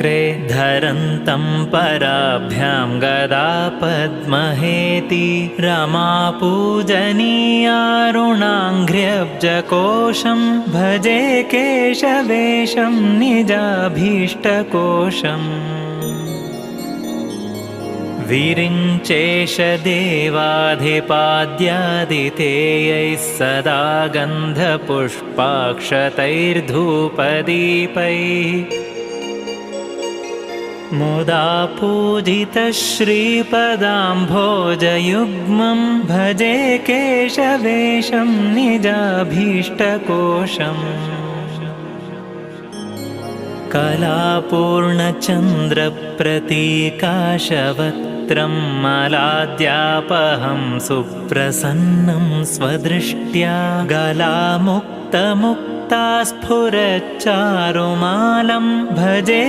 चक्रे धरन्तं पराभ्यां गदा पद्महेति रमापूजनीयारुणाङ्घ्र्यब्जकोशं भजे केशवेशं निजाभीष्टकोशम् विरिञ्चेशदेवाधिपाद्यादितेयैः सदा गन्धपुष्पाक्षतैर्धूपदीपैः मुदा पूजितश्रीपदाम्भोजयुग्मं भजे केशवेशं निजाभीष्टकोशम् कलापूर्णचन्द्रप्रतीकाशवक्त्रं मलाद्यापहं सुप्रसन्नं स्वदृष्ट्या गलामुक्तमुक्ता स्फुरच्चारुमालं भजे